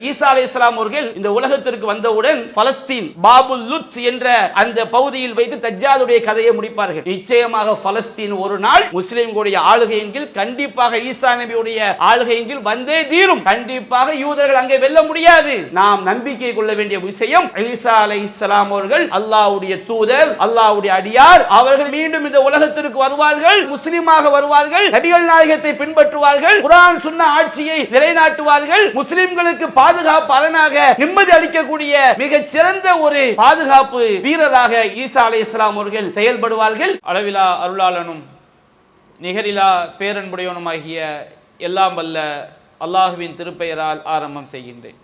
ஈசா அலைஹிஸ்ஸலாம் அவர்கள் இந்த உலகத்திற்கு வந்தவுடன் பலஸ்தீன் பாபுல் லுத் என்ற அந்த பகுதியில் வைத்து தஜ்ஜாலுடைய கதையை முடிப்பார்கள். நிச்சயமாக பலஸ்தீன் ஒரு நாள் முஸ்லிம்களுடைய ஆளுகையின் கீழ், கண்டிப்பாக ஈசா நபியுடைய ஆளுகையின் கீழ் வந்தே தீரும். கண்டிப்பாக யூதர்கள் அங்கே வெல்ல முடியாது. நாம் நம்பிக்கை கொள்ள வேண்டிய விஷயம், ஈசா அலைஹிஸ்ஸலாம் அவர்கள் அல்லாஹ்வுடைய தூதர், அல்லாஹ்வுடைய அடியார். அவர்கள் மீண்டும் இந்த உலகத்திற்கு வருவார்கள், முஸ்லிமாக வருவார்கள், நபிகள் நாயகத்தை பின்பற்றுவார்கள், குர்ஆன் சுன்னா ஆட்சியை நிலைநாட்டுவார்கள், முஸ்லிம்களுக்கு பாதுகாப்பாளனாக நிம்மதி அளிக்கக்கூடிய மிகச் சிறந்த ஒரு பாதுகாப்பு வீரராக ஈசா அலைஹிஸ்ஸலாம் அவர்கள் செயல்படுவார்கள். அளவிலா அருளாளனும் நிகரிலா பேரன்புடையவனுமாகிய எல்லாம் வல்ல அல்லாஹுவின் திருப்பெயரால் ஆரம்பம் செய்கின்றேன்.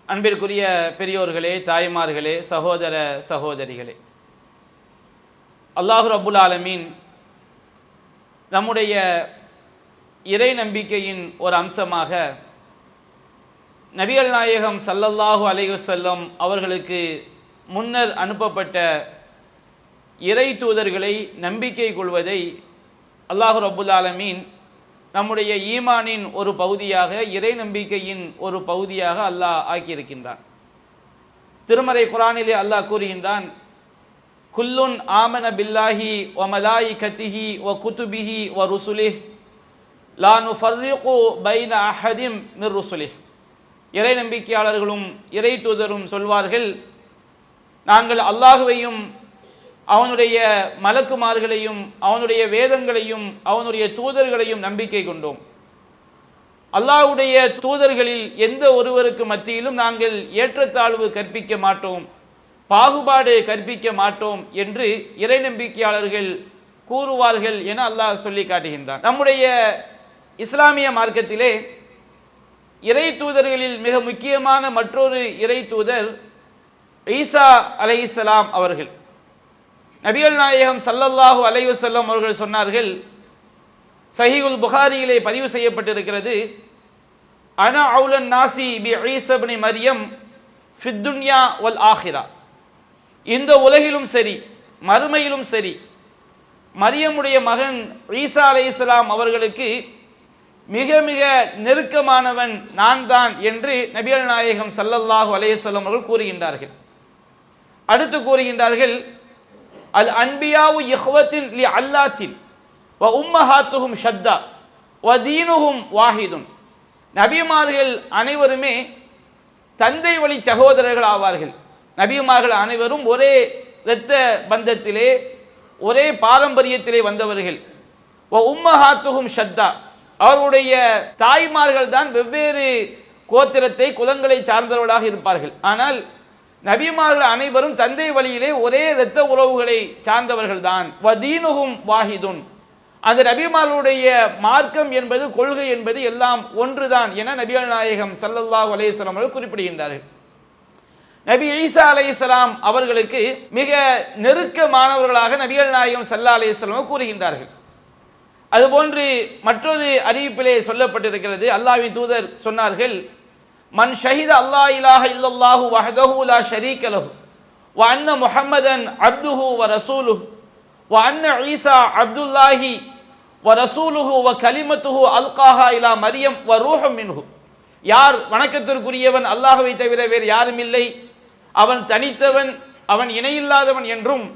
அன்பிற்குரிய பெரியோர்களே, தாய்மார்களே, சகோதர சகோதரிகளே, அல்லாஹு ரப்புல் ஆலமீன் நம்முடைய இறை நம்பிக்கையின் ஒரு அம்சமாக நபிகள் நாயகம் ஸல்லல்லாஹு அலைஹி வஸல்லம் அவர்களுக்கு முன்னர் அனுப்பப்பட்ட இறை தூதர்களை நம்பிக்கை கொள்வதை அல்லாஹு ரப்புல் ஆலமீன் நம்முடைய ஈமானின் ஒரு பகுதியாக, இறை நம்பிக்கையின் ஒரு பகுதியாக அல்லாஹ் ஆக்கியிருக்கின்றான். திருமறை குர்ஆனிலே அல்லாஹ் கூறுகின்றான், குல்லுன் ஆமன பில்லாஹி வ மலாயிகத்திஹி வ குதுபிஹி வ ருசுலிஹி லா நுஃபர்ரிகு பைன அஹதிம் மிர் ருசுலிஹி. இறை நம்பிக்கையாளர்களும் இறை தூதரும் சொல்வார்கள், நாங்கள் அல்லாஹுவையும் அவனுடைய மலக்குமார்களையும் அவனுடைய வேதங்களையும் அவனுடைய தூதர்களையும் நம்பிக்கை கொண்டோம். அல்லாஹ்வுடைய தூதர்களில் எந்த ஒருவருக்கு மத்தியிலும் நாங்கள் ஏற்றத்தாழ்வு கற்பிக்க மாட்டோம், பாகுபாடு கற்பிக்க மாட்டோம் என்று இறை நம்பிக்கையாளர்கள் கூறுவார்கள் என அல்லாஹ் சொல்லி காட்டுகின்றான். நம்முடைய இஸ்லாமிய மார்க்கத்திலே இறை தூதர்களில் மிக முக்கியமான மற்றொரு இறை தூதர் ஈசா அலைஹிஸ்ஸலாம் அவர்கள். நபிகள் நாயகம் ஸல்லல்லாஹு அலைஹி வஸல்லம் அவர்கள் சொன்னார்கள், சஹீஹுல் புகாரியிலே பதிவு செய்யப்பட்டிருக்கிறது, அனா அவுலன் நாசி பி ஈஸா இப்னு மரியம் ஃபித் துன்யா வல் ஆஹிரா. இந்த உலகிலும் சரி மறுமையிலும் சரி மரியமுடைய மகன் ஈசா அலைஹிஸ்ஸலாம் அவர்களுக்கு மிக மிக நெருக்கமானவன் நான் தான் என்று நபிகள் நாயகம் ஸல்லல்லாஹு அலைஹி வஸல்லம் அவர்கள் கூறுகின்றார்கள். அடுத்து கூறுகின்றார்கள், அல் அன்பியாவு இஹ்வத்தின் லி அல்லாத்தின் வ உம்மஹாத்துஹும் ஷத்தா வ தீனுஹும் வாஹிதுன். நபிமார்கள் அனைவருமே தந்தை வழி சகோதரர்கள் ஆவார்கள். நபிமார்கள் அனைவரும் ஒரே இரத்த பந்தத்திலே ஒரே பாரம்பரியத்திலே வந்தவர்கள். வ உம்மஹாத்துஹும் ஷத்தா, அவர்களுடைய தாய்மார்கள் தான் வெவ்வேறு கோத்திரத்தை குலங்களை சார்ந்தவர்களாக இருப்பார்கள். ஆனால் நபிமார்கள் அனைவரும் தந்தை வழியிலே ஒரே இரத்த உறவுகளை சார்ந்தவர்கள் தான். வதீனுஹும் வாஹிதுன், அந்த நபிமார்களுடைய மார்க்கம் என்பது, கொள்கை என்பது எல்லாம் ஒன்றுதான் என நபிகள் நாயகம் ஸல்லல்லாஹு அலைஹி வஸல்லம் அவர்கள் குறிப்பிடுகின்றார்கள். நபி ஈசா அலைஹிஸ்ஸலாம் அவர்களுக்கு மிக நெருக்கமானவர்களாக நபிகள் நாயகம் ஸல்லல்லாஹு அலைஹி வஸல்லம் கூறுகின்றார்கள். அதுபோன்று மற்றொரு அறிவிப்பிலே சொல்லப்பட்டிருக்கிறது, அல்லாஹ்வின் தூதர் சொன்னார்கள், மன் ஷஹித அல்லாஹ் இலாஹ இல்லல்லாஹு வஹ்தஹு லா ஷரீக லஹு வ அன்ன முஹம்மதன் அப்துஹு வ ரசூலுஹு வ அன்ன ஈசா அப்துல்லாஹி வ ரசூலுஹு வ கலிமத்துஹு அல்காஹா இலா மரியம் வ ரூஹும் மின்ஹு. யார் வணக்கத்திற்குரியவன் அல்லாஹ்வை தவிர வேறு யாரும் இல்லை, அவன் தனித்தவன், அவன் இணையில்லாதவன் என்றும்,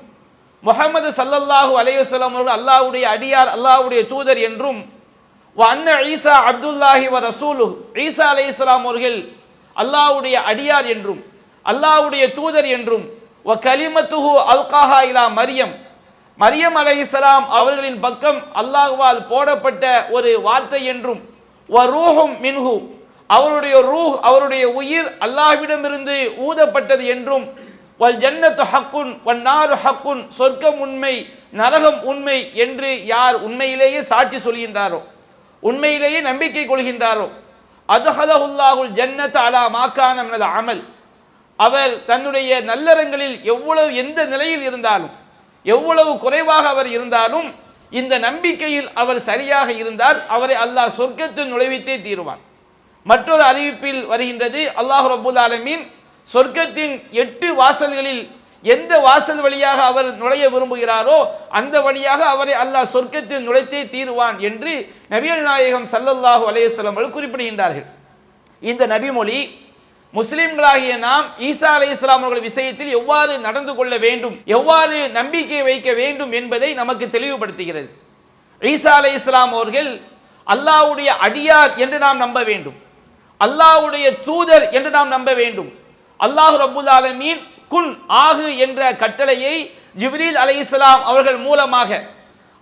முஹம்மது ஸல்லல்லாஹு அலைஹி வஸல்லம் அவர்கள் அல்லாஹ்வுடைய அடியார், அல்லாஹ்வுடைய தூதர் என்றும், வ அன்ன ஈசா அப்துல்லாஹி வ ரசூலுஹு, ஈசா அலைஹிஸ்ஸலாம் அவர்கள் அல்லாஹ்வுடைய அடியார் என்றும் அல்லாஹ்வுடைய தூதர் என்றும், வ கலிமத்துஹு அல்காஹா இலா மரியம், மரியம் அலைஹிஸ்ஸலாம் அவர்களின் பக்கம் அல்லாஹ்வால் போடப்பட்ட ஒரு வார்த்தை என்றும், வ ரூஹும் மின்ஹு, அவருடைய ரூஹ், அவருடைய உயிர் அல்லாஹ்விடமிருந்து ஊதப்பட்டது என்றும், வல் ஜன்னத்து ஹக்குன் வன் நாரு ஹக்குன், சொர்க்கம் உண்மை நரகம் உண்மை என்று யார் உண்மையிலேயே சாட்சி சொல்கின்றாரோ, உண்மையிலேயே நம்பிக்கை கொள்கின்றாரோ, அதுஹலஹுல்லாஹுல் ஜன்னத அலா மாகான மினல் அமல், அவர் தன்னுடைய நல்லறங்களில் எவ்வளவு எந்த நிலையில் இருந்தாலும், எவ்வளவு குறைவாக அவர் இருந்தாலும், இந்த நம்பிக்கையில் அவர் சரியாக இருந்தால் அவரை அல்லாஹ் சொர்க்கத்தில் நுழைவித்தே தீருவான். மற்றொரு அறிவிப்பில் வருகின்றது, அல்லாஹ் ரப்புல் ஆலமீன் சொர்க்கத்தின் 8 வாசல்களில் எந்த வாசல் வழியாக அவர் நுழைய விரும்புகிறாரோ அந்த வழியாக அவரை அல்லாஹ் சொர்க்கத்தில் நுழைத்தே தீருவான் என்று நபிகள் நாயகம் ஸல்லல்லாஹு அலைஹி வஸல்லம் அவர்கள் குறிப்பிடுகின்றார்கள். இந்த நபிமொழி முஸ்லிம்களாகிய நாம் ஈசா அலைஹிஸ்ஸலாம் அவர்கள் விஷயத்தில் எவ்வாறு நடந்து கொள்ள வேண்டும், எவ்வாறு நம்பிக்கை வைக்க வேண்டும் என்பதை நமக்கு தெளிவுபடுத்துகிறது. ஈசா அலைஹிஸ்ஸலாம் அவர்கள் அல்லாஹ்வுடைய அடியார் என்று நாம் நம்ப வேண்டும், அல்லாஹ்வுடைய தூதர் என்று நாம் நம்ப வேண்டும். அல்லாஹ் ரப்புல் ஆலமீன் குன் ஆகு என்ற கட்டளையை ஜிப்ரீல் அலைஹிஸ்ஸலாம் அவர்கள் மூலமாக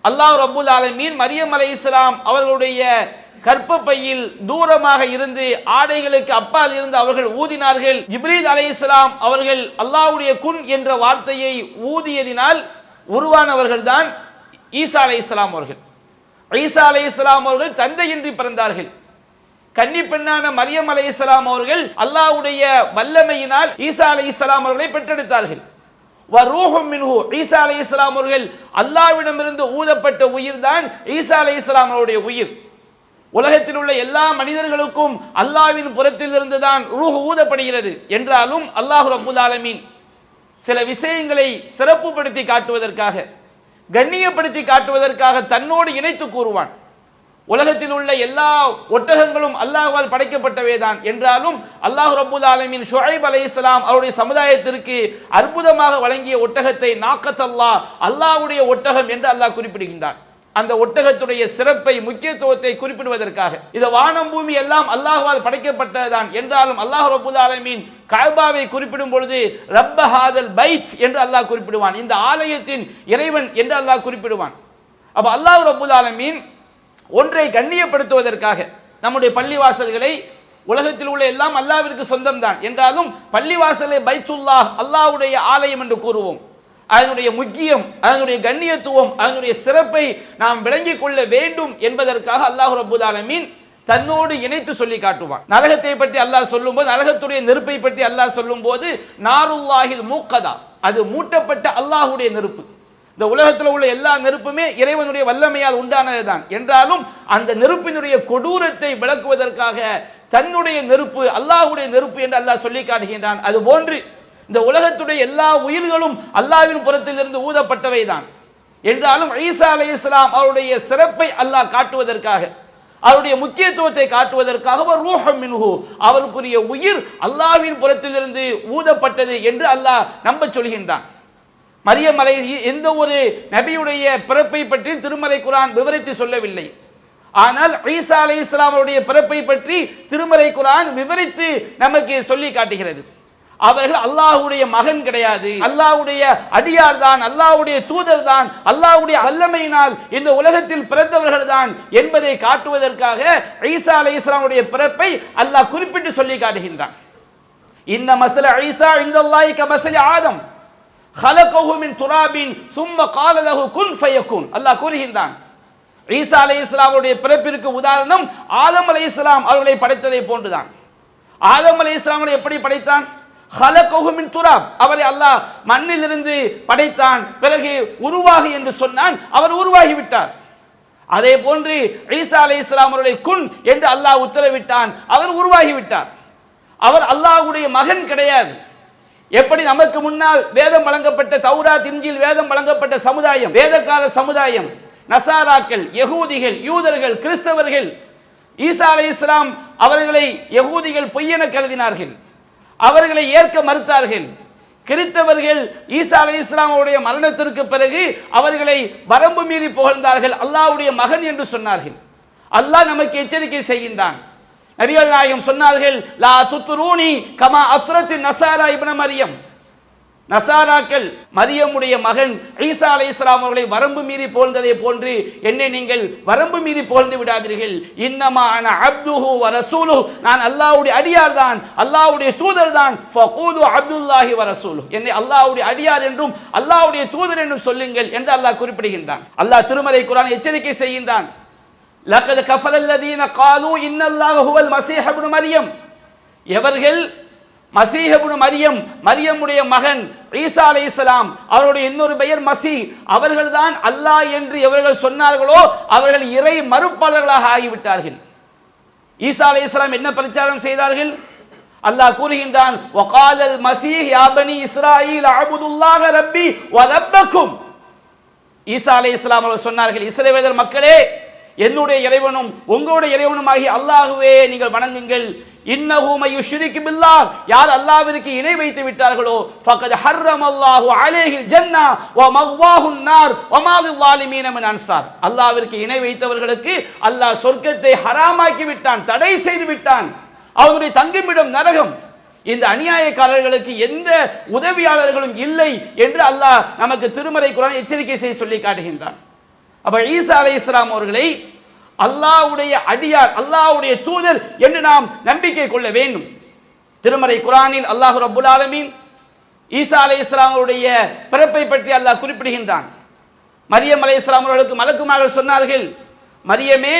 அல்லாஹ் ரப்புல் ஆலமீன் மரியம் அலைஹிஸ்ஸலாம் அவர்களுடைய கற்பப்பையில் தூரமாக இருந்து ஆடைகளுக்கு அப்பால் இருந்து அவர்கள் ஊதினார்கள். ஜிப்ரீல் அலைஹிஸ்ஸலாம் அவர்கள் அல்லாஹ்வுடைய குன் என்ற வார்த்தையை ஊதியதினால் உருவானவர்கள் தான் ஈசா அலைஹிஸ்ஸலாம் அவர்கள். ஈசா அலைஹிஸ்ஸலாம் அவர்கள் தந்தையின்றி பிறந்தார்கள். கன்னி பெண்ணான மரியம் அலைஹிஸ்ஸலாம் அவர்கள் அல்லாஹ்வுடைய வல்லமையினால் ஈசா அலைஹிஸ்ஸலாம் அவர்களை பெற்றெடுத்தார்கள். வரூஹும் மின்ஹு, ஈசா அலைஹிஸ்ஸலாம் அவர்கள் அல்லாஹ்விடமிருந்து ஊதப்பட்ட உயிர் தான் ஈசா அலைஹிஸ்ஸலாம் அவருடைய உயிர். உலகத்தில் உள்ள எல்லா மனிதர்களுக்கும் அல்லாஹ்வின் புறத்தில் இருந்து தான் ரூஹ் ஊதப்படுகிறது. என்றாலும் அல்லாஹ் ரப்புல் ஆலமீன் சில விஷயங்களை சிறப்புப்படுத்தி காட்டுவதற்காக, கண்ணியப்படுத்தி காட்டுவதற்காக தன்னோடு இணைத்து கூறுவான். உலகத்தில் உள்ள எல்லா ஒட்டகங்களும் அல்லாஹ்வால் படைக்கப்பட்டவைதான். என்றாலும் அல்லாஹ் ரப்புல் ஆலமீன் ஷுஐப் அலைஹிஸ்ஸலாம் அவருடைய சமுதாயத்திற்கு அற்புதமாக வழங்கிய ஒட்டகத்தை நாக்கத்தல்லாஹ், அல்லாஹ்வுடைய ஒட்டகம் என்று அல்லாஹ் குறிப்பிடுகின்றான். அந்த ஒட்டகத்துடைய சிறப்பை, முக்கியத்துவத்தை குறிப்பிடுவதற்காக. இது வானம் பூமி எல்லாம் அல்லாஹ்வால் படைக்கப்பட்டதுதான். என்றாலும் அல்லாஹ் ரப்புல் ஆலமீன் கஅபாவை குறிப்பிடும் பொழுது ரப்ப ஹாதல் பைத் என்று அல்லாஹ் குறிப்பிடுவான். இந்த ஆலயத்தின் இறைவன் என்று அல்லாஹ் குறிப்பிடுவான். அப்ப அல்லாஹ் ரப்புல் ஆலமீன் ஒன்றை கண்ணியப்படுத்துவதற்காக நம்முடைய பள்ளிவாசல்களை, உலகத்தில் உள்ள எல்லாம் அல்லாஹ்விற்கு சொந்தம் தான். என்றாலும் பள்ளிவாசலை பைத்துல்லாஹ், அல்லாஹ்வுடைய ஆலயம் என்று கூறுவோம். அதனுடைய முக்கியம், அதனுடைய கண்ணியத்துவம், அதனுடைய சிறப்பை நாம் விளங்கிக் கொள்ள வேண்டும் என்பதற்காக அல்லாஹ் ரப்புல் ஆலமீன் தன்னோடு இணைத்து சொல்லி காட்டுவான். நரகத்தை பற்றி அல்லாஹ் சொல்லும்போது, நரகத்துடைய நெருப்பை பற்றி அல்லாஹ் சொல்லும் போது நாருல்லாஹில் மூக்கதா, அது மூட்டப்பட்ட அல்லாஹ்வுடைய நெருப்பு. இந்த உலகத்தில் உள்ள எல்லா நெருப்புமே இறைவனுடைய வல்லமையால் உண்டானதுதான். என்றாலும் அந்த நெருப்பினுடைய கொடூரத்தை விளக்குவதற்காக தன்னுடைய நெருப்பு அல்லாஹ்வுடைய நெருப்பு என்று அல்லாஹ் சொல்லி காட்டுகின்றான். அதுபோன்று இந்த உலகத்துடைய எல்லா உயிர்களும் அல்லாஹ்வின் புறத்தில் இருந்து ஊதப்பட்டவை தான். என்றாலும் ஈசா அலைஹிஸ்ஸலாம் அவருடைய சிறப்பை அல்லாஹ் காட்டுவதற்காக, அவருடைய முக்கியத்துவத்தை காட்டுவதற்காக ரூஹும் மின்ஹு, அவருக்குரிய உயிர் அல்லாஹ்வின் புறத்திலிருந்து ஊதப்பட்டது என்று அல்லாஹ் நம்ப சொல்கின்றான். மரியம் அலை எந்த ஒரு நபியுடைய பிறப்பை பற்றி திருமறை குர்ஆன் விவரித்து சொல்லவில்லை. ஆனால் ஈசா அலைஹிஸ்ஸலாம் அவருடைய பிறப்பை பற்றி திருமறை குர்ஆன் விவரித்து நமக்கு சொல்லி காட்டுகிறது. அவர்கள் அல்லாஹ்வுடைய மகன் கிடையாது, அல்லாஹ்வுடைய அடியார் தான், அல்லாஹ்வுடைய தூதர் தான், அல்லாஹ்வுடைய வல்லமையினால் இந்த உலகத்தில் பிறந்தவர்கள் தான் என்பதை காட்டுவதற்காக ஈசா அலைஹிஸ்ஸலாமுடைய பிறப்பை அல்லாஹ் குறிப்பிட்டு சொல்லி காட்டுகின்றான். இன்ன மஸல ஈசா இன்தல்லாஹி கமஸலி ஆதம் خلقه من تراب ثم قال له كن فيكون. அல்லாஹ் கூறுகின்றான், ஈசா அலைஹிஸ்ஸலாமுடைய பிறப்பிற்கு உதாரணம் ஆதம் அலைஹிஸ்ஸலாம் அவர்களை படைத்ததை போன்றுதான். ஆதம் அலைஹிஸ்ஸலாம் எப்படி படைத்தான்? خلقه من تراب, அவரை அல்லாஹ் மண்ணிலிருந்து படைத்தான். பிறகு உருவாகி என்று சொன்னான், அவர் உருவாகி விட்டார். அதே போன்று ஈசா அலைஹிஸ்ஸலாம் அவருடைய குன் என்று அல்லாஹ் உத்தரவிட்டான், அவர் உருவாகி விட்டார். அவர் அல்லாஹ்வுடைய மகன் கிடையாது. எப்படி நமக்கு முன்னால் வேதம் வழங்கப்பட்ட தௌராத் இன்ஜீல் வேதம் வழங்கப்பட்ட சமுதாயம், வேதகால சமுதாயம், நசாராக்கள், யகூதிகள், யூதர்கள், கிறிஸ்தவர்கள், ஈசா அலைஹிஸ்ஸலாம் அவர்களை யகூதிகள் பொய்யென கருதினார்கள், அவர்களை ஏற்க மறுத்தார்கள். கிறிஸ்தவர்கள் ஈசா அலைஹிஸ்ஸலாம் அவருடைய மரணத்திற்கு பிறகு அவர்களை வரம்பு மீறி புகழ்ந்தார்கள், அல்லாஹ்வுடைய மகன் என்று சொன்னார்கள். அல்லாஹ் நமக்கு எச்சரிக்கை செய்கின்றான். நபிகள் நாயகம் சொன்னார்கள், லா துத்ரூனி கமா அத்ரத்து நசாரா இப்ன மரியம், நசாராக்கள் மரியமுடைய மகன் ஈசா அலைஹிஸ்ஸலாம் அவர்களை வரம்பு மீறி புகழ்ந்ததை போன்று என்னை நீங்கள் வரம்பு மீறி புகழ்ந்து விடாதீர்கள். இன்னமா அன அப்துஹு வ ரசூலுஹு, நான் அல்லாஹ்வுடைய அடியார் தான், அல்லாஹ்வுடைய தூதர் தான். ஃபகூலு அப்துல்லாஹி வ ரசூலுஹு, என்னை அல்லாஹ்வுடைய அடியார் என்றும் அல்லாஹ்வுடைய தூதர் என்றும் சொல்லுங்கள் என்று அல்லாஹ் குறிப்பிடுகின்றான். அல்லாஹ் திருமறை குர்ஆன் எச்சரிக்கை செய்கின்றான். லக்கத் கஃபரல்லதீன காலூ இன்னல்லாஹு ஹுவல் மஸீஹ் இப்னு மரியம், எவர்கள் மஸீஹ் இப்னு மரியம், மரியமுடைய மகன் ஈசா அலைஹிஸ்ஸலாம் அவருடைய இன்னொரு பெயர் மஸீஹ், அவர்கள்தான் அல்லாஹ் என்று எவர்கள் சொன்னார்களோ அவர்கள் இறை மறுப்பாளர்களாக ஆகிவிட்டார்கள். ஈசா அலைஹிஸ்ஸலாம் என்ன பிரச்சாரம் செய்தார்கள்? அல்லாஹ் கூறுகின்றான், வகாலல் மஸீஹ் யா பனி இஸ்ராயீல் அபுதுல்லாஹ ரப்பி வ ரப்பக்கும். ஈசா அலைஹிஸ்ஸலாம் அவர்கள் சொன்னார்கள், இஸ்ரவேலர் மக்களே, என்னுடைய இறைவனும் உங்களுடைய இறைவனுமாகிய அல்லாஹ்வே நீங்கள் வணங்குங்கள். இன்னஹு மய்யுஷ்ரிகு பில்லாஹ், யார் அல்லாஹ்விற்கு இணை வைத்து விட்டார்களோ ஃபகத் ஹர்ரமல்லாஹு அலைஹில் ஜன்னah வ மக்வாஹுன் நார் வ மா லிஸ்ஸாலிமீன மின் அன்சார். அல்லாஹ்விற்கு இணை வைத்தவர்களுக்கு அல்லாஹ் சொர்க்கத்தை ஹராமாக்கி விட்டான், தடை செய்து விட்டான். அவருடைய தங்குமிடம் நரகம். இந்த அநியாயக்காரர்களுக்கு எந்த உதவியாளர்களும் இல்லை என்று அல்லாஹ் நமக்கு திருமறை குர்ஆன் எச்சரிக்கை செய்து சொல்லி காட்டுகின்றான். அப்ப ஈசா அலைஹிஸ்ஸலாம் அவர்களை அல்லாஹ்வுடைய அடியார், அல்லாஹ்வுடைய தூதர் என்று நாம் நம்பிக்கை கொள்ள வேண்டும். திருமறை குர்ஆனில் அல்லாஹ் ரப்புல் ஆலமீன் ஈசா அலைஹிஸ்ஸலாம் அவருடைய பிறப்பை பற்றி அல்லாஹ் குறிப்பிடுகின்றான். மரியம் அலைஹிஸ்ஸலாம் அவர்களுக்கு மலக்குமார்கள் சொன்னார்கள், மரியமே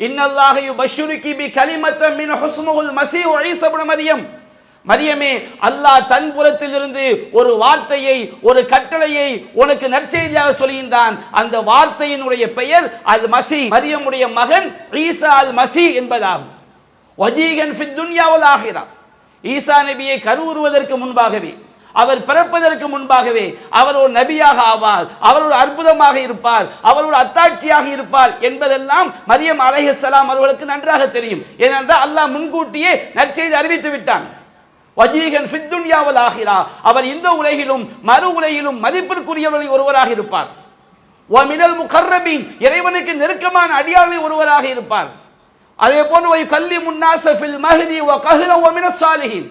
இன்னல்லாஹ யுபஷ்ஷிருகி பி கலிமத்தன் மின் ஹுஸ்முல் மஸீஹ் ஈஸா இப்னு மரியம், மரியமே அல்லாஹ் தன் புறத்தில் இருந்து ஒரு வார்த்தையை, ஒரு கட்டளையை உனக்கு நற்செய்தியாக சொல்கின்றான். அந்த வார்த்தையினுடைய பெயர் அல் மஸீஹ், மரியமுடைய மகன் ஈசா அல் மஸீஹ் என்பதாகும். வஜீகன் ஃபித் துன்யா வல் ஆகிரா, ஈசா நபியை கருவுறுவதற்கு முன்பாகவே, அவர் பிறப்பதற்கு முன்பாகவே அவர் ஒரு நபியாக ஆவார், அவர் ஒரு அற்புதமாக இருப்பார், அவர் ஒரு அத்தாட்சியாக இருப்பார் என்பதெல்லாம் மரியம் அலைஹிஸ்ஸலாம் அவர்களுக்கு நன்றாக தெரியும். ஏனென்றால் அல்லாஹ் முன்கூட்டியே நற்செய்தி அறிவித்து விட்டான். வஜீகன் ஃபித் துன்யா வல் ஆகிரா, அவர் இந்த உலகிலும் மறு உலகிலும் மதிப்பிற்குரியவர்களில் ஒருவராக இருப்பார். வ மினல் முகர்ரபீன், இறைவனுக்கு நெருக்கமான அடியார்களில் ஒருவராக இருப்பார். அதே போன்று வை கல்லிமுன் நாஸ ஃபில் மஹ்தி வ கஹ்லா வ மினஸ் சாலிஹீன்,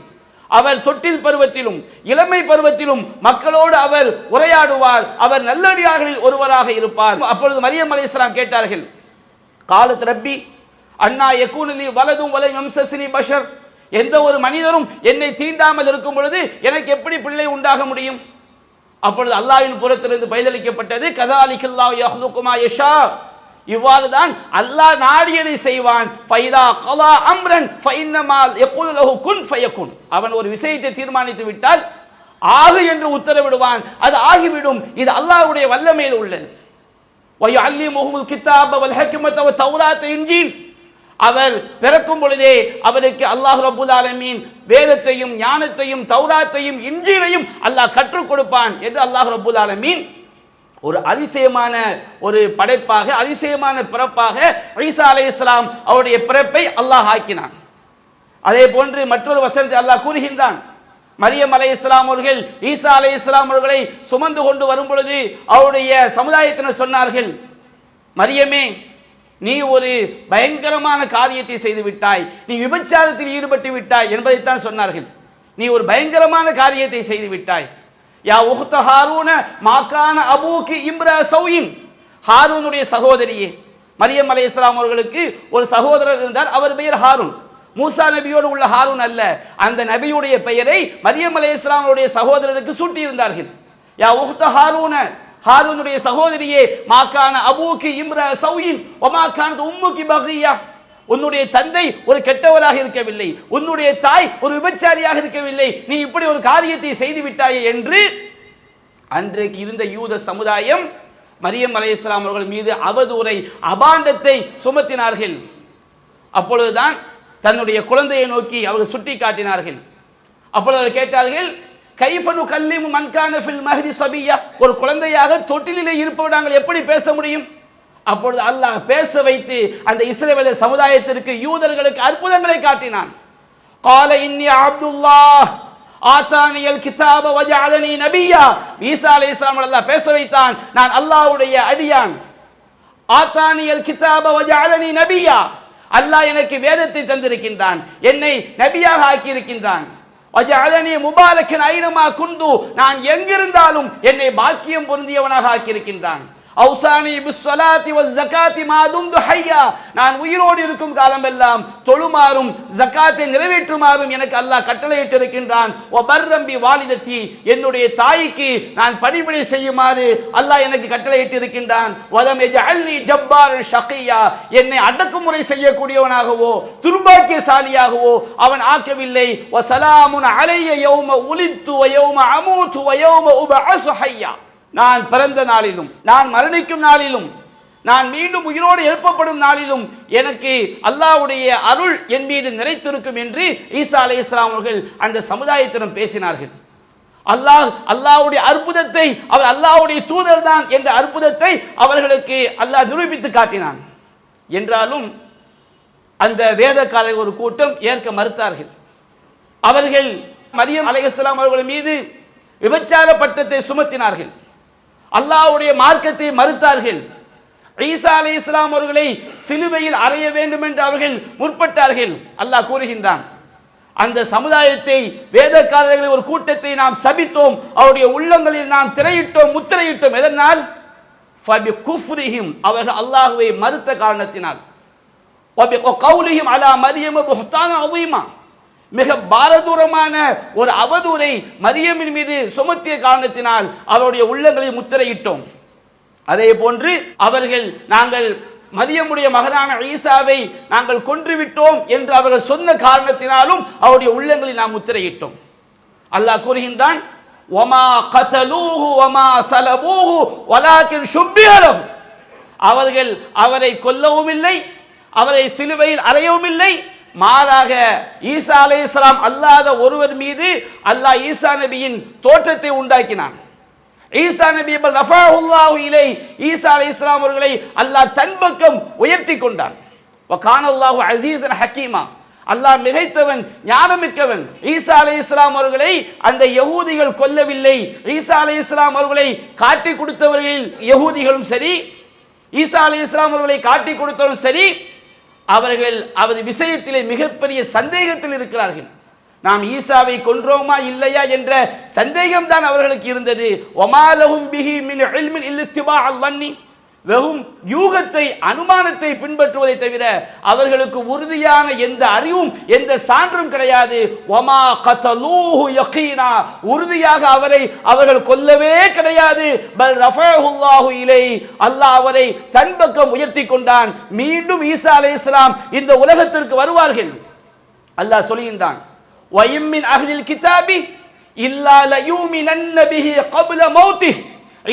அவர் தொட்டில் பருவத்திலும் இளமை பருவத்திலும் மக்களோடு அவர் உரையாடுவார், அவர் நல்லடியார்களில் ஒருவராக இருப்பார். அப்பொழுது மரியம் அலைஹிஸ்ஸலாம் கேட்டார்கள், காலத் ரப்பி அன்னா யகூனு லி வலதும் வலம் யம்சஸ்னி பஷர், எந்த ஒரு மனிதரும் என்னை தீண்டாமல் இருக்கும் பொழுது எனக்கு எப்படி பிள்ளை உண்டாக முடியும்? அப்பொழுது அல்லாஹ்வின் புறத்திலிருந்து பதிலளிக்கப்பட்டது, கதாலிகல்லாஹு யஹ்லுகு மா யஷா, இவ்வாறுதான் அல்லாஹ் நாடியதை செய்வான். ஃபைதா கலா அம்ரன் ஃபஇன்னமா யகுலு லஹு குன் ஃபயகுன், அவன் ஒரு விஷயத்தை தீர்மானித்து விட்டால் ஆகு என்று உத்தரவிடுவான், அது ஆகிவிடும். இது அல்லாஹ்வுடைய வல்லமையில் உள்ளது. வயஅல்லிமுஹுல் கிதாப வல் ஹிக்மத வ தௌராத் இன்ஜீல், அவர் பிறக்கும் பொழுதே அவருக்கு அல்லாஹ் ரப்புல் ஆலமீன் வேதத்தையும் ஞானத்தையும் தௌராத்தையும் இன்ஜீலையும் அல்லாஹ் கற்றுக் கொடுப்பான் என்று அல்லாஹ் ரப்புல் ஆலமீன் ஒரு அதிசயமான ஒரு படைப்பாக, அதிசயமான பிறப்பாக ஈசா அலைஹிஸ்ஸலாம் அவருடைய பிறப்பை அல்லாஹ் ஆக்கினான். அதே போன்று மற்றொரு வசனத்தை அல்லாஹ் கூறுகின்றான், மரியம் அலைஹிஸ்ஸலாம் அவர்கள் ஈசா அலைஹிஸ்ஸலாம் அவர்களை சுமந்து கொண்டு வரும் பொழுது அவருடைய சமுதாயத்தினர் சொன்னார்கள், மரியமே நீ ஒரு பயங்கரமான காரியத்தை செய்து விட்டாய், நீ விபச்சாரத்தில் ஈடுபட்டு விட்டாய் என்பதைத்தான் சொன்னார்கள். நீ ஒரு பயங்கரமான காரியத்தை செய்து விட்டாய். யா உஹ்த ஹாரூன மாகான அபூகி இம்ரா சௌயின், ஹாரூனுடைய சகோதரியே, மரியம் அலைஹிஸ்ஸலாம் அவர்களுக்கு ஒரு சகோதரர் இருந்தார், அவர் பெயர் ஹாரூன். மூசா நபியோடு உள்ள ஹாரூன் அல்ல, அந்த நபியுடைய பெயரை மரியம் அலைஹிஸ்ஸலாம் அவருடைய சகோதரருக்கு சூட்டி இருந்தார்கள். யா உஹ்த ஹாரூன, ஹாரூனுடைய சகோதரியே, மாகான அபூகி இம்ரா சௌயின் வ மாகானத் உம்முகி பகியா, உன்னுடைய தந்தை ஒரு கெட்டவராக இருக்கவில்லை, உன்னுடைய தாய் ஒரு விபச்சாரியாக இருக்கவில்லை, நீ இப்படி ஒரு காரியத்தை செய்து விட்டாயே என்று அன்றைக்கு இருந்த யூத சமுதாயம் மரியம் அலைஹிஸ்ஸலாம் அவர்கள் மீது அவதூறை, அபாண்டத்தை சுமத்தினார்கள். அப்பொழுதுதான் தன்னுடைய குழந்தையை நோக்கி அவர்கள் சுட்டி காட்டினார்கள். அப்பொழுது அவர் கேட்டார்கள், கைஃபனு கல்லிமு மன்கான ஃபில் மஹ்தி சபியா, ஒரு குழந்தையாக தொட்டிலே இருப்பவர் நாங்கள் எப்படி பேச முடியும்? அப்பொழுது அல்லாஹ் பேச வைத்து அந்த இஸ்ரவேலர் சமுதாயத்திற்கு, யூதர்களுக்கு அற்புதங்களை காட்டினான். கால இன்னி அப்துல்லாஹ் ஆதானியல் கிதாப வஜஅலனி நபியா, ஈசா அலைஹிஸ்ஸலாம் அல்லாஹ் பேச வைத்தான், நான் அல்லாஹ்வுடைய அடியான். ஆதானியல் கிதாப வஜஅலனி நபியா, அல்லாஹ் எனக்கு வேதத்தை தந்திருக்கின்றான், என்னை நபியாக ஆக்கி இருக்கின்றான். வஜஅலனி முபாரக்கன் ஐனமா குந்து, நான் எங்கிருந்தாலும் என்னை பாக்கியம் பொருந்தியவனாக ஆக்கி இருக்கின்றான். அவுசானி பிஸ்ஸலாத்தி வஸ்ஸகாத்தி மா தும்து ஹய்யா, நான் உயிரோடு இருக்கும் காலமெல்லாம் தொழுமாறும் ஜகாத்தை நிறைவேற்றுமாறும் எனக்கு அல்லாஹ் கட்டளையிட்டு இருக்கின்றான். வ பர்ரம்பி வாலிதத்தி, என்னுடைய தாய்க்கு நான் பணிவிடை செய்யுமாறு அல்லாஹ் எனக்கு கட்டளையிட்டு இருக்கின்றான். வலம் யஜஅல்னி ஜப்பாரன் ஷகியா, என்னை அடக்குமுறை செய்யக்கூடியவனாகவோ துர்பாக்கியசாலியாகவோ அவன் ஆக்கவில்லை. வ ஸலாமுன் அலைய யௌம உலித்து வ யௌம அமூது வ யௌம உபஅஸு ஹய்யா, நான் பிறந்த நாளிலும், நான் மரணிக்கும் நாளிலும், நான் மீண்டும் உயிரோடு எழுப்பப்படும் நாளிலும் எனக்கு அல்லாஹ்வுடைய அருள் என் மீது நிலைத்திருக்கும் என்று ஈசா அலைஹிஸ்ஸலாம் அவர்கள் அந்த சமுதாயத்திடம் பேசினார்கள். அல்லாஹ்வுடைய அற்புதத்தை, அவர் அல்லாஹ்வுடைய தூதர் தான் என்ற அற்புதத்தை அவர்களுக்கு அல்லாஹ் நிரூபித்து காட்டினான். என்றாலும் அந்த வேதக்காரர்கள் ஒரு கூட்டம் ஏற்க மறுத்தார்கள். அவர்கள் மரியம் அலைஹிஸ்ஸலாம் அவர்கள் மீது விபச்சார பட்டத்தை சுமத்தினார்கள். அல்லாஹ்வுடைய மார்க்கத்தை மறுத்தார்கள். ஈசா அலைஹிஸ்ஸலாம் அவர்களை சிலுவையில் அறைய வேண்டும் என்று அவர்கள் முற்பட்டார்கள். அல்லாஹ் கூறுகின்றான், அந்த சமுதாயத்தை, வேதக்காரர்களை ஒரு கூட்டத்தை நாம் சபித்தோம், அவருடைய உள்ளங்களில் நாம் திரையிட்டோம், முத்திரையிட்டோம். எதனால்? ஃபபி குஃப்ரிஹிம், அவர்கள் அல்லாஹ்வை மறுத்த காரணத்தினால். வபி கௌலிஹிம் அலா மரியம் புஹ்தான அதீமா, மிக பாரதூரமான ஒரு அவதூறை மரியமின் மீது சுமத்திய காரணத்தினால் அவருடைய உள்ளங்களை முத்திரையிட்டோம். அதே போன்று அவர்கள் நாங்கள் மரியமுடைய மகனான ஈசாவை நாங்கள் கொன்றுவிட்டோம் என்று அவர்கள் சொன்ன காரணத்தினாலும் அவருடைய உள்ளங்களில் நாம் முத்திரையிட்டோம். அல்லாஹ் கூறுகின்றான், வமா கதலூஹு வமா ஸலபூஹு வலாக்கின் ஷுப்பிஹ லஹு, அவர்கள் அவரை கொல்லவும் இல்லை, அவரை சிலுவையில் அறையவும் இல்லை, மாறாக ஈசா அலைஹிஸ்ஸலாம் அல்லாத ஒருவர் மீது அல்லாஹ் ஈசா நபியின் தோற்றத்தை உண்டாக்கினான். ஈசா நபி ரஃபஅஹுல்லாஹு இலை, ஈசா அலைஹிஸ்ஸலாம் அவர்களை அல்லாஹ் தன் பக்கம் உயர்த்தி கொண்டான். வகானல்லாஹு அஸீஸன் ஹக்கீமா, அல்லாஹ் மிகைத்தவன், ஞானமிக்கவன். ஈசா அலைஹிஸ்ஸலாம் அவர்களை அந்த யகூதிகள் கொல்லவில்லை. ஈசா அலைஹிஸ்ஸலாம் அவர்களை காட்டி கொடுத்தவர்கள் யகூதிகளும் சரி, ஈசா அலைஹிஸ்ஸலாம் அவர்களை காட்டி கொடுத்தவரும் சரி, அவர்கள் அவர் விஷயத்திலே மிகப்பெரிய சந்தேகத்தில் இருக்கிறார்கள். நாம் ஈசாவை கொன்றோமா இல்லையா என்ற சந்தேகம் தான் அவர்களுக்கு இருந்தது. ஒமாலஹும் பிஹி மின் இல்மின் இல்லத்திபா அல்வன்னி, வெறும் யூகத்தை, அனுமானத்தை பின்பற்றுவதை தவிர அவர்களுக்கு உறுதியான எந்த அறிவும் எந்த சான்றும் கிடையாது. ஒமா கதலூஹு யகீனா, உறுதியாக அவரை அவர்கள் கொல்லவே கிடையாது. பல் ரஃபஅஹுல்லாஹு இலை, அல்லாஹ் அவரை தன் பக்கம் உயர்த்தி கொண்டான். மீண்டும் ஈசா அலைஹிஸ்ஸலாம் இந்த உலகத்திற்கு வருவார்கள். அல்லாஹ் சொல்கின்றான், வயம்மின் அஹ்லில் கிதாபி இல்லா லயூமினன்ன பிஹி கப்ல மௌத்திஹ்,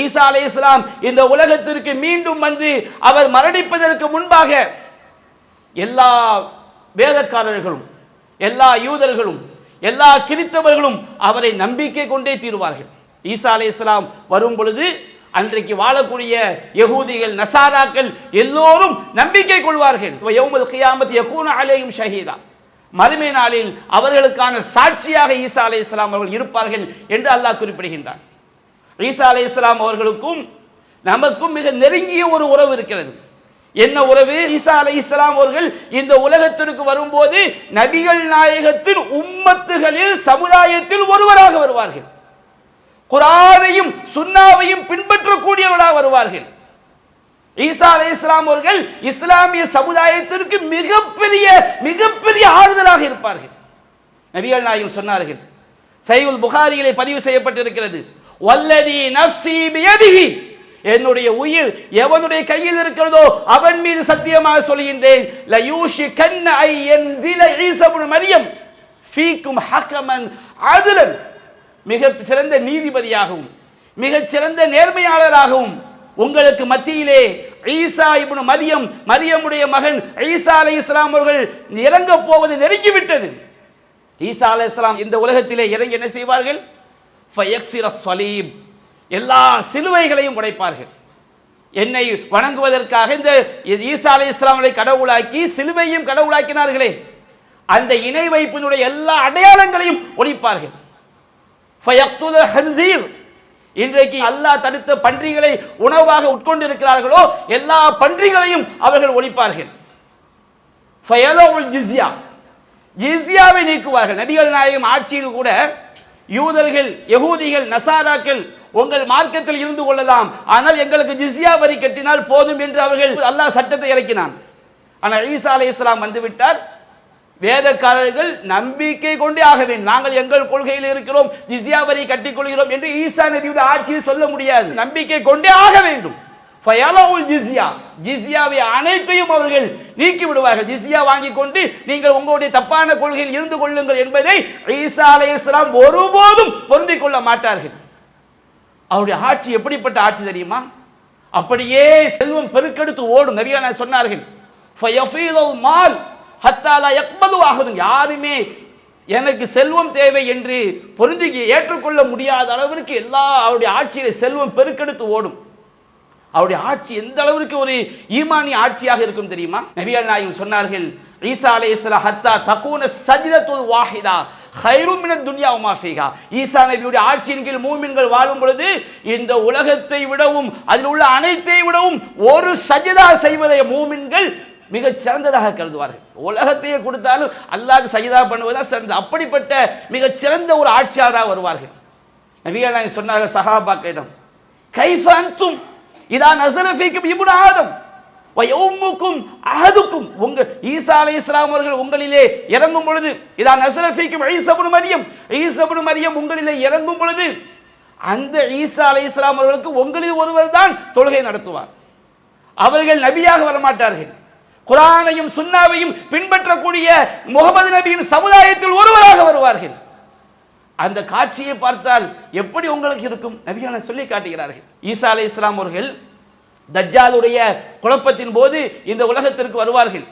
ஈசா அலைஹிஸ்ஸலாம் இந்த உலகத்திற்கு மீண்டும் வந்து அவர் மரணிப்பதற்கு முன்பாக எல்லா வேதக்காரர்களும், எல்லா யூதர்களும், எல்லா கிறிஸ்தவர்களும் அவரை நம்பிக்கை கொண்டே தீருவார்கள். ஈசா அலைஹிஸ்ஸலாம் வரும் பொழுது அன்றைக்கு வாழக்கூடிய யகூதிகள், நசாராக்கள் எல்லோரும் நம்பிக்கை கொள்வார்கள். யௌமுல் கியாமத் யகூனு அலைஹிம் ஷஹீதா, மறுமை நாளில் அவர்களுக்கான சாட்சியாக ஈசா அலைஹிஸ்ஸலாம் அவர்கள் இருப்பார்கள் என்று அல்லாஹ் குறிப்பிடுகின்றார். ஈசா அலைஹிஸ்ஸலாம் அவர்களுக்கும் நமக்கும் மிக நெருங்கிய ஒரு உறவு இருக்கிறது. என்ன உறவு? ஈசா அலைஹிஸ்ஸலாம் அவர்கள் இந்த உலகத்திற்கு வரும்போது நபிகள் நாயகத்தின் உம்மத்துகளில், சமுதாயத்தில் ஒருவராக வருவார்கள். குர்ஆனையும் சுன்னாவையும் பின்பற்றக்கூடியவராக வருவார்கள். ஈசா அலைஹிஸ்ஸலாம் அவர்கள் இஸ்லாமிய சமுதாயத்திற்கு மிகப்பெரிய ஆறுதலாக இருப்பார்கள். நபிகள் நாயகம் சொன்னார்கள், சஹீஹுல் புகாரியிலே பதிவு செய்யப்பட்டிருக்கிறது, வல்லதி நஃப்ஸி பியதிஹி, என்னுடைய உயிர் எவனுடைய கையில் இருக்கிறதோ அவன் மீது சத்தியமாக சொல்கின்றேன், ல யூஷிகன்ன ஐ யன்ஸில ஈஸா இப்னு மரியம் ஃபீக்கும் ஹக்கமன் அத்லன், மிக சிறந்த நீதிபதியாகவும் மிக சிறந்த நேர்மையாளராகவும் உங்களுக்கு மத்தியிலே ஈசா இப்னு மரியம், மரியமுடைய மகன் ஈசா அலைஹிஸ்ஸலாம் அவர்கள் இறங்க போவது நெருங்கிவிட்டது. ஈசா அலைஹிஸ்ஸலாம் இந்த உலகத்திலே இறங்கி என்ன செய்வார்கள்? ஃபயக்ஸிர ஸலீப், எல்லா சிலுவைகளையும் உடைப்பார்கள். என்னை வணங்குவதற்காக இந்த ஈசா அலைஹிஸ்ஸலாமை கடவுளாக்கி சிலுவையும் கடவுளாக்கினார்களே, அந்த இணை வைப்பினுடைய எல்லா அடையாளங்களையும் ஒழிப்பார்கள். ஃபயக்துல் ஹன்ஸீர், இன்றைக்கு அல்லாஹ் தடுத்த பன்றிகளை உணவாக உட்கொண்டிருக்கிறார்களோ எல்லா பன்றிகளையும் அவர்கள் ஒழிப்பார்கள். ஃபயலவுல் ஜிஸ்யா, ஜிஸ்யாவை நீக்குவார்கள். நபிகள் நாயகம் ஆட்சியில் கூட யூதர்கள், யகூதிகள், நசாராக்கள் உங்கள் மார்க்கத்தில் இருந்து கொள்ளலாம், ஆனால் எங்களுக்கு ஜிஸ்யா வரி கட்டினால் போதும் என்று அவர்கள் அல்லாஹ் சட்டத்தை இறக்கினான். ஆனால் ஈசா அலைஹிஸ்ஸலாம் வந்துவிட்டார். வேதக்காரர்கள் நம்பிக்கை கொண்டே ஆக வேண்டும், நாங்கள் எங்கள் கொள்கையில் இருக்கிறோம், ஜிஸ்யா வரி கட்டிக் கொள்கிறோம் என்று ஈசா நபியுடைய ஆட்சியில் சொல்ல முடியாது. நம்பிக்கை கொண்டே ஆக வேண்டும். ஃபயலவுல் ஜிஸ்யா, ஜிஸ்யாவை அனைத்தையும் அவர்கள் நீக்கி விடுவார்கள். ஜிஸ்யா வாங்கி கொண்டு நீங்கள் உங்களுடைய தப்பான கொள்கையில் இருந்து கொள்ளுங்கள் என்பதை ஈசா அலைஹிஸ்ஸலாம் ஒருபோதும் பொருந்திக் கொள்ள மாட்டார்கள். அவருடைய ஆட்சி எப்படிப்பட்ட ஆட்சி தெரியுமா? அப்படியே செல்வம் பெருக்கெடுத்து ஓடும். நபிகள் சொன்னார்கள், ஃபயஃபீதுல் மால் ஹத்தா லா யக்பது அஹதுன், யாருமே எனக்கு செல்வம் தேவை என்று பொருந்தி ஏற்றுக்கொள்ள முடியாத அளவிற்கு எல்லா அவருடைய ஆட்சியிலே செல்வம் பெருக்கெடுத்து ஓடும். அவருடைய ஆட்சி எந்த அளவிற்கு ஒரு ஈமானிய ஆட்சியாக இருக்கும் தெரியுமா? நபிகள் நாயகம் சொன்னார்கள், ஈசா அலைஹிஸ்ஸலாம் ஹத்தா தகூன சஜ்தத்துல் வாஹிதா கைரும் மினத் துன்யா வமா ஃபீஹா. ஈசா நபியுடைய ஆட்சியின் கீழ் மூமின்கள் வாழும் பொழுது இந்த உலகத்தை விடவும் அதில் உள்ள அனைத்தை விடவும் ஒரு சஜதா செய்வதை மூமின்கள் மிக சிறந்ததாக கருதுவார்கள். உலகத்தையே கொடுத்தாலும் அல்லாஹ்க்கு சஜதா பண்ணுவதா சிறந்த, அப்படிப்பட்ட மிக சிறந்த ஒரு ஆட்சியாளராக வருவார்கள். நபிகள் நாயகம் சொன்னார்கள் சஹாபாக்களிடம், கைஃப அன்தும் இதா நஸல ஃபீக்கும் இப்னு ஆதம் வ யௌமுக்கும் அஹதுக்கும், உங்க ஈசா அலைஹிஸ்ஸலாம் அவர்கள் உங்களிலே இறங்கும் பொழுது, இதா நஸல ஃபீக்கும் ஈசா இப்னு மரியம், ஈசா இப்னு மரியம் உங்களிலே இறங்கும் பொழுது அந்த ஈசா அலைஹிஸ்ஸலாம் அவர்களுக்கு உங்களில் ஒருவர் தான் தொழுகை நடத்துவார். அவர்கள் நபியாக வரமாட்டார்கள். குர்ஆனையும் சுன்னாவையும் பின்பற்றக்கூடிய முகமது நபியின் சமுதாயத்தில் ஒருவராக வருவார்கள். அந்த காட்சியை பார்த்தால் எப்படி உங்களுக்கு இருக்கும்? நபியான சொல்லி காட்டுகிறார்கள். ஈசா அலைஹிஸ்ஸலாம் அவர்கள் தஜ்ஜாலுடைய குழப்பத்தின் போது இந்த உலகத்திற்கு வருவார்கள்.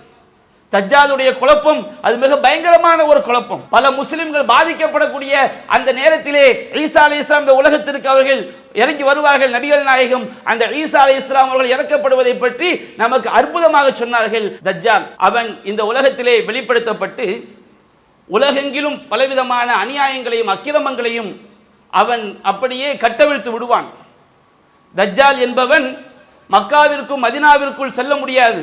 தஜ்ஜாலுடைய குழப்பம் அது மிக பயங்கரமான ஒரு குழப்பம். பல முஸ்லிம்கள் பாதிக்கப்படக்கூடிய அந்த நேரத்திலே ஈசா அலைஹிஸ்ஸலாம் இந்த உலகத்திற்கு அவர்கள் இறங்கி வருவார்கள். நபிகள் நாயகம் அந்த ஈசா அலைஹிஸ்ஸலாம் அவர்கள் இறக்கப்படுவதை பற்றி நமக்கு அற்புதமாக சொன்னார்கள். தஜ்ஜால் அவன் இந்த உலகத்திலே வெளிப்படுத்தப்பட்டு உலகெங்கிலும் பலவிதமான அநியாயங்களையும் அக்கிரமங்களையும் அவன் அப்படியே கட்டவிழ்த்து விடுவான். தஜ்ஜால் என்பவன் மக்காவிற்கும் மதீனாவிற்குள் செல்ல முடியாது.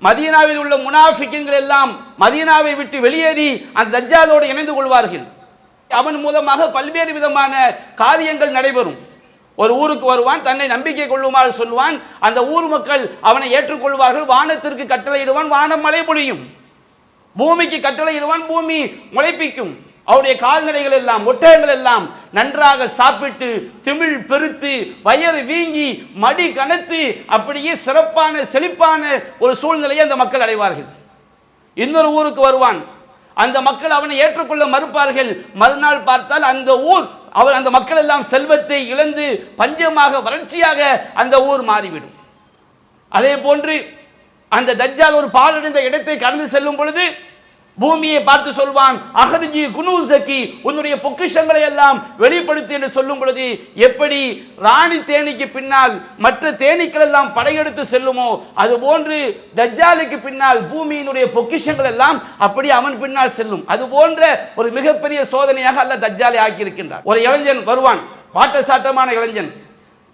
மதீனாவில் உள்ள முனாஃபிக்குகள் எல்லாம் மதீனாவை விட்டு வெளியேறி அந்த தஜ்ஜாலோடு இணைந்து கொள்வார்கள். அவன் மூலமாக பல்வேறு விதமான காரியங்கள் நடைபெறும். ஒரு ஊருக்கு வருவான், தன்னை நம்பிக்கை கொள்ளுமாறு சொல்வான், அந்த ஊர் மக்கள் அவனை ஏற்றுக்கொள்வார்கள். வானத்திற்கு கட்டளையிடுவான், வானம் மழை பொழியும். பூமிக்கு கட்டளையிடுவான், பூமி முளைப்பிக்கும். அவருடைய கால்நடைகள் எல்லாம் ஒட்டகங்கள் எல்லாம் நன்றாக சாப்பிட்டு திமிழ் பெருத்து வயறு வீங்கி மடி கனத்து அப்படியே சிறப்பான செழிப்பான ஒரு சூழ்நிலையை அந்த மக்கள் அடைவார்கள். இன்னொரு ஊருக்கு வருவான், அந்த மக்கள் அவனை ஏற்றுக்கொள்ள மறுப்பார்கள். மறுநாள் பார்த்தால் அந்த ஊர் அந்த மக்கள் எல்லாம் செல்வத்தை இழந்து பஞ்சமாக வறட்சியாக அந்த ஊர் மாறிவிடும். அதே போன்று அந்த தஜ்ஜால் ஒரு பாழடைந்த இடத்தை கடந்து செல்லும் பொழுது பூமியை பார்த்து சொல்வான், அஹ்ரிஜி குனூஸகி, உன்னுடைய பொக்கிஷங்களை எல்லாம் வெளிப்படுத்தி என்று சொல்லும் பொழுது எப்படி ராணி தேனீக்கு பின்னால் மற்ற தேனீக்கள் எல்லாம் படையெடுத்து செல்லுமோ அதுபோன்று தஜ்ஜாலுக்கு பின்னால் பூமியினுடைய பொக்கிஷங்கள் எல்லாம் அப்படி அவன் பின்னால் செல்லும். அது போன்ற ஒரு மிகப்பெரிய சோதனையாக அல்லாஹ் தஜ்ஜாலை ஆக்கியிருக்கின்றார். ஒரு இளைஞன் வருவான், வாட்டசாட்டமான இளைஞன்,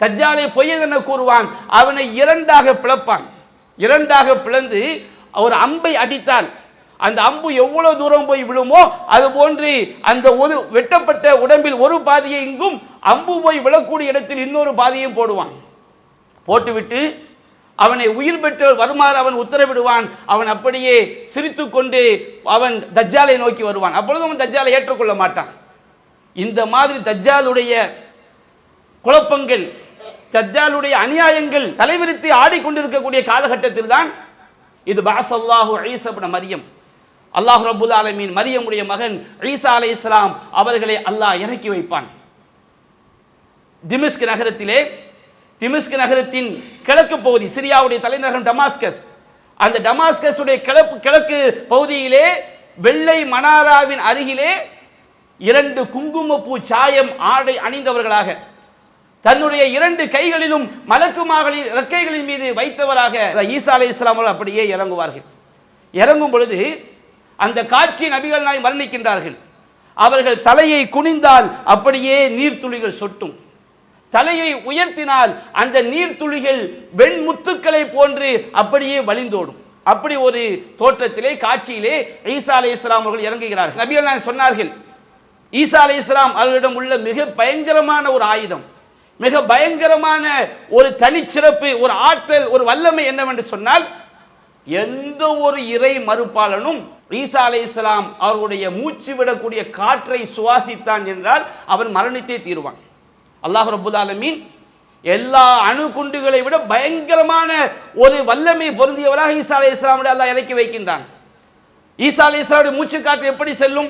தஜ்ஜாலை பொய்யதென கூறுவான். அவனை இரண்டாக பிளப்பான். இரண்டாக பிளந்து ஒரு அம்பை அடித்தால் அந்த அம்பு எவ்வளவு தூரம் போய் விழுமோ அது போன்று அந்த ஒரு வெட்டப்பட்ட உடம்பில் ஒரு பாதியை இங்கும் அம்பு போய் விழக்கூடிய இடத்தில் இன்னொரு பாதியையும் போடுவான். போட்டுவிட்டு அவனை உயிர் பெற்று வருமாறு அவன் உத்தரவிடுவான். அவன் அப்படியே சிரித்து கொண்டு அவன் தஜ்ஜாலை நோக்கி வருவான். அப்பொழுது அவன் தஜ்ஜாலை ஏற்றுக்கொள்ள மாட்டான். இந்த மாதிரி தஜ்ஜாலுடைய குழப்பங்கள், தஜ்ஜாலுடைய அநியாயங்கள் தலைவிரித்து ஆடிக்கொண்டிருக்கக்கூடிய காலகட்டத்தில் தான் இது பஅஸல்லாஹு ஈஸா இப்னு மரியம், அல்லாஹ் ரப்புல் ஆலமீன் மரியமுடைய மகன் ஈசா அலைஹிஸ்ஸலாம் அவர்களை அல்லாஹ் இறக்கி வைப்பான். திமிஸ்க் நகரத்திலே, திமிஸ்க் நகரத்தின் கிழக்கு பகுதி, சிரியாவுடைய தலைநகரம் டமாஸ்கஸ், அந்த டமாஸ்கஸுடைய கிழக்கு பகுதியிலே வெள்ளை மனாராவின் அருகிலே இரண்டு குங்குமப்பூ சாயம் ஆடை அணிந்தவர்களாக தன்னுடைய இரண்டு கைகளிலும் மலக்குமார்களின் இறக்கைகளின் மீது வைத்தவராக ஈசா அலைஹிஸ்ஸலாம் அவர்கள் அப்படியே இறங்குவார்கள். இறங்கும் பொழுது அந்த காட்சி நபிகள் நாயகம் வர்ணிக்கின்றார்கள். அவர்கள் தலையை குனிந்தால் அப்படியே நீர்த்துளிகள் சொட்டும், தலையை உயர்த்தினால் அந்த நீர்த்துளிகள் வெண்முத்துக்களை போன்று அப்படியே வழிந்தோடும். அப்படி ஒரு தோற்றத்திலே காட்சியிலே ஈசா அலைஹிஸ்ஸலாம் அவர்கள் இறங்குகிறார்கள். நபிகள் நாயகம் சொன்னார்கள், ஈசா அலைஹிஸ்ஸலாம் அவர்களிடம் உள்ள மிக பயங்கரமான ஒரு ஆயுதம், மிக பயங்கரமான ஒரு தனிச்சிறப்பு, ஒரு ஆற்றல், ஒரு வல்லமை என்னவென்று சொன்னால், எந்த ஒரு இறை மறுப்பாளனும் ஈசா அலைஹிஸ்ஸலாம் அவருடைய மூச்சு விடக்கூடிய காற்றை சுவாசித்தான் என்றால் அவன் மரணித்தே தீருவான். அல்லாஹ் ரப்புல் ஆலமீன் எல்லா அணு குண்டுகளை விட பயங்கரமான ஒரு வல்லமை பொருந்தியவராக ஈசா அலைஹிஸ்ஸலாம் அல்லாஹ் இறக்கி வைக்கின்றான். ஈசா அலைஹிஸ்ஸலாமுடைய மூச்சு காற்று எப்படி செல்லும்?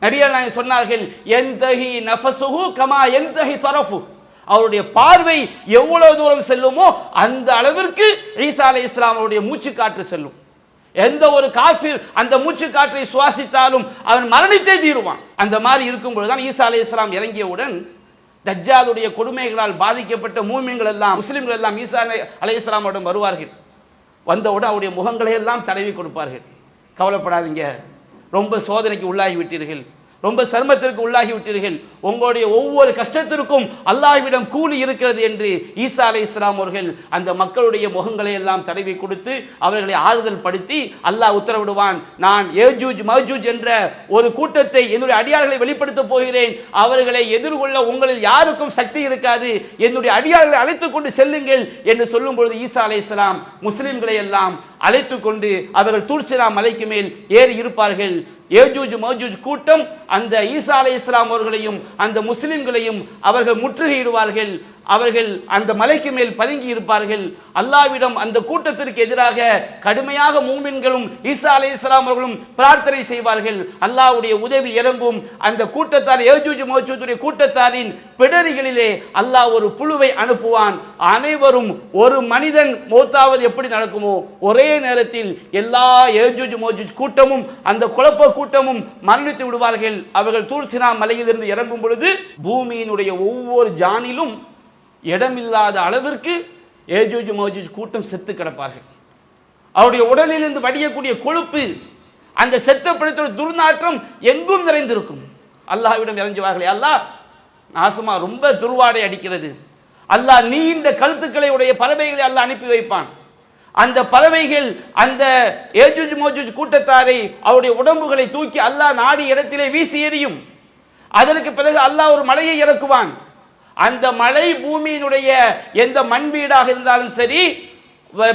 நபிகள் நாயகம் சொன்னார்கள், யன்தஹி நஃபஸுஹு கமா யன்தஹி தரஃபு, அவருடைய பார்வை எவ்வளவு தூரம் செல்லுமோ அந்த அளவிற்கு ஈசா அலைஹிஸ்ஸலாம் அவருடைய மூச்சு காற்று செல்லும். எந்த ஒரு காஃபிர் அந்த மூச்சு காற்றை சுவாசித்தாலும் அவன் மரணித்தே தீருவான். அந்த மாதிரி இருக்கும் பொழுதுதான் ஈசா அலைஹிஸ்ஸலாம் இறங்கியவுடன் தஜ்ஜாலுடைய கொடுமைகளால் பாதிக்கப்பட்ட மூமின்கள் எல்லாம் முஸ்லிம்கள் எல்லாம் ஈசா அலைஹிஸ்ஸலாமிடம் வருவார்கள். வந்தவுடன் அவருடைய முகங்களை எல்லாம் தடவி கொடுப்பார்கள். கவலைப்படாதீங்க, ரொம்ப சோதனைக்கு உள்ளாகி விட்டீர்கள், ரொம்ப சிரமத்திற்கு உள்ளாகி விட்டீர்கள், உங்களுடைய ஒவ்வொரு கஷ்டத்திற்கும் அல்லாஹ்விடம் கூலி இருக்கிறது என்று ஈசா அலைஹிஸ்ஸலாம் அவர்கள் அந்த மக்களுடைய முகங்களை எல்லாம் தடவி கொடுத்து அவர்களை ஆறுதல் படுத்தி அல்லாஹ் உத்தரவிடுவான், நான் ஏஜூஜ் மஜூஜ் என்ற ஒரு கூட்டத்தை என்னுடைய அடியார்களை வெளிப்படுத்த போகிறேன், அவர்களை எதிர்கொள்ள உங்களில் யாருக்கும் சக்தி இருக்காது, என்னுடைய அடியார்களை அழைத்துக் கொண்டு செல்லுங்கள் என்று சொல்லும் பொழுது ஈசா அலைஹிஸ்ஸலாம் முஸ்லிம்களை எல்லாம் அழைத்து கொண்டு அவர்கள் தூர்சினா மலைக்கு மேல் ஏறி இருப்பார்கள். ஏஜூஜ் மஜூஜ் கூட்டம் அந்த ஈசா அலைஹிஸ்ஸலாம் அவர்களையும் அந்த முஸ்லிம்களையும் அவர்கள் முற்றுகையிடுவார்கள். அவர்கள் அந்த மலைக்கு மேல் பதுங்கி இருப்பார்கள். அல்லாஹ்விடம் அந்த கூட்டத்திற்கு எதிராக கடுமையாக மூமின்களும் ஈசா அலைஹிஸ்ஸலாம் அவர்களும் பிரார்த்தனை செய்வார்கள். அல்லாஹ்வுடைய உதவி இறங்கும். அந்த கூட்டத்தார் ஏஜூஜ் மஜூஜுடைய கூட்டத்தாரின் பிடரிகளிலே அல்லாஹ் ஒரு புழுவை அனுப்புவான். அனைவரும் ஒரு மனிதன் மௌத்தாவது எப்படி நடக்குமோ ஒரே நேரத்தில் எல்லா ஏஜூஜ் மஜூஜ் கூட்டமும் அந்த குழப்ப கூட்டமும் மரணித்து விடுவார்கள். அவர்கள் தூர்சினா மலையிலிருந்து இறங்கும் பொழுது பூமியினுடைய ஒவ்வொரு ஜானிலும் இடமில்லாத அளவிற்கு ஏஜூஜ் மஜூஜ் கூட்டம் செத்து கிடப்பார்கள். அவருடைய உடலிலிருந்து வடியக்கூடிய கொழுப்பு, அந்த செத்த பிடித்த துர்நாற்றம் எங்கும் நிறைந்திருக்கும். அல்லாஹ்விடம் இறங்குவார்களே, அல்லாஹ் நாசமா ரொம்ப துர்வாடை அடிக்கிறது, அல்லாஹ் நீண்ட கழுத்துக்களை உடைய பறவைகளை அல்லாஹ் அனுப்பி வைப்பான். அந்த பறவைகள் அந்த ஏஜூஜ் மஜூஜ் கூட்டத்தாரை அவருடைய உடம்புகளை தூக்கி அல்லாஹ் நாடி இடத்திலே வீசி எறியும். அதற்கு பிறகு அல்லாஹ் ஒரு மலையை இறக்குவான். அந்த மலை பூமியினுடைய எந்த மண் வீடாக இருந்தாலும் சரி,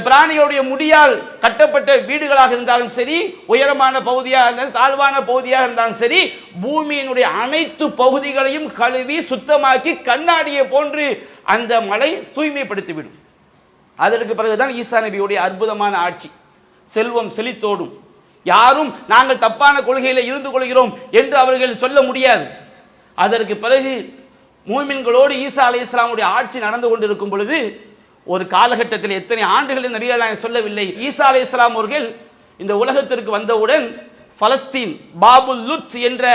பிராணிகளுடைய முடியால் கட்டப்பட்ட வீடுகளாக இருந்தாலும் சரி, உயரமான பகுதியாக இருந்தாலும் தாழ்வான பகுதியாக இருந்தாலும் சரி, பூமியினுடைய அனைத்து பகுதிகளையும் கழுவி சுத்தமாக்கி கண்ணாடியை போன்று அந்த மலை தூய்மைப்படுத்திவிடும். அதற்கு பிறகுதான் ஈசா நபியுடைய அற்புதமான ஆட்சி, செல்வம் செழித்தோடும். யாரும் நாங்கள் தப்பான கொள்கையில் இருந்து கொள்கிறோம் என்று அவர்கள் சொல்ல முடியாது. அதற்கு பிறகு மூமின்களோடு ஈசா அலைஹிஸ்ஸலாமுடைய ஆட்சி நடந்து கொண்டிருக்கும் பொழுது ஒரு காலகட்டத்தில் எத்தனை ஆண்டுகளில் நபிகள் நாயகம் சொல்லவில்லை, ஈசா அலைஹிஸ்ஸலாம் அவர்கள் இந்த உலகத்திற்கு வந்தவுடன் பலஸ்தீன் பாபுல் லுத் என்ற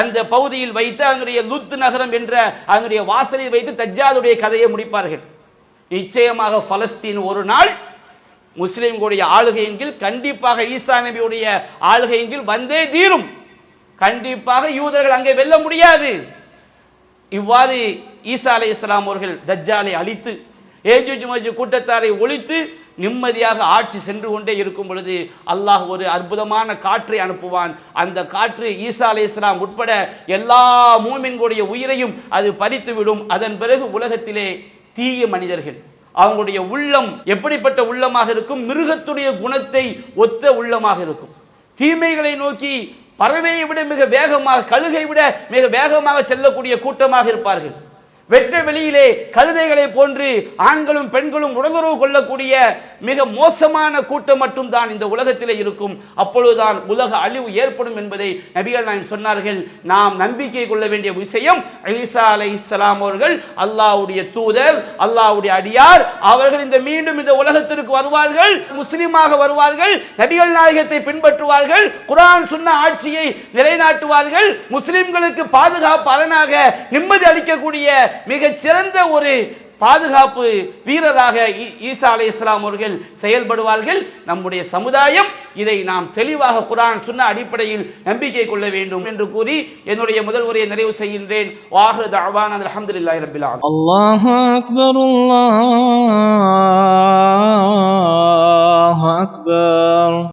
அந்த பகுதியில் வைத்து அங்குடைய லுத் நகரம் என்ற அங்குடைய வாசலில் வைத்து தஜ்ஜாலுடைய கதையை முடிப்பார்கள். நிச்சயமாக பலஸ்தீன் ஒரு நாள் முஸ்லிம்களுடைய ஆளுகையின் கீழ், கண்டிப்பாக ஈசா நபியுடைய ஆளுகையின் கீழ் வந்தே தீரும். கண்டிப்பாக யூதர்கள் அங்கே வெல்ல முடியாது. இவ்வாறு ஈசா அலைஹிஸ்ஸலாம் அவர்கள் தஜ்ஜாலை அழித்து ஏஜூஜ் மஜூஜ் கூட்டத்தாரை ஒழித்து நிம்மதியாக ஆட்சி சென்று கொண்டே இருக்கும் பொழுது அல்லாஹ் ஒரு அற்புதமான காற்றை அனுப்புவான். அந்த காற்று ஈசா அலைஹிஸ்ஸலாம் உட்பட எல்லா மூமின்களுடைய உயிரையும் அது பறித்துவிடும். அதன் பிறகு உலகத்திலே தீய மனிதர்கள், அவங்களுடைய உள்ளம் எப்படிப்பட்ட உள்ளமாக இருக்கும், மிருகத்துடைய குணத்தை ஒத்த உள்ளமாக இருக்கும். தீமைகளை நோக்கி பறவையை விட மிக வேகமாக, கழுகை விட மிக வேகமாக செல்லக்கூடிய கூட்டமாக இருப்பார்கள். வெட்ட வெளியிலே கழுதைகளை போன்று ஆண்களும் பெண்களும் உடலுறவு கொள்ளக்கூடிய மிக மோசமான கூட்டம் மட்டும்தான் இந்த உலகத்திலே இருக்கும். அப்பொழுதுதான் உலக அழிவு ஏற்படும் என்பதை நபிகள் நாயகம் சொன்னார்கள். நாம் நம்பிக்கை கொள்ள வேண்டிய விஷயம், ஈசா அலைஹிஸ்ஸலாம் அவர்கள் அல்லாஹ்வுடைய தூதர், அல்லாஹ்வுடைய அடியார். அவர்கள் இந்த மீண்டும் இந்த உலகத்திற்கு வருவார்கள், முஸ்லிமாக வருவார்கள், நபிகள் நாயகத்தை பின்பற்றுவார்கள், குர்ஆன் சுன்னா ஆட்சியை நிலைநாட்டுவார்கள், முஸ்லிம்களுக்கு பாதுகாப்பாளனாக நிம்மதி அளிக்கக்கூடிய மிகச் சிறந்த ஒரு பாதுகாப்பு வீரராக ஈசா அலைஹிஸ்ஸலாம் அவர்கள் செயல்படுவார்கள். நம்முடைய சமுதாயம் இதை நாம் தெளிவாக குர்ஆன் சுன்னா அடிப்படையில் நம்பிக்கை கொள்ள வேண்டும் என்று கூறி என்னுடைய முதல் உரையை நிறைவு செய்கின்றேன். வாஹிரு தஅவானா அல்ஹம்துலில்லாஹி ரப்பில் ஆலமீன். அல்லாஹு அக்பர், அல்லாஹு அக்பர்.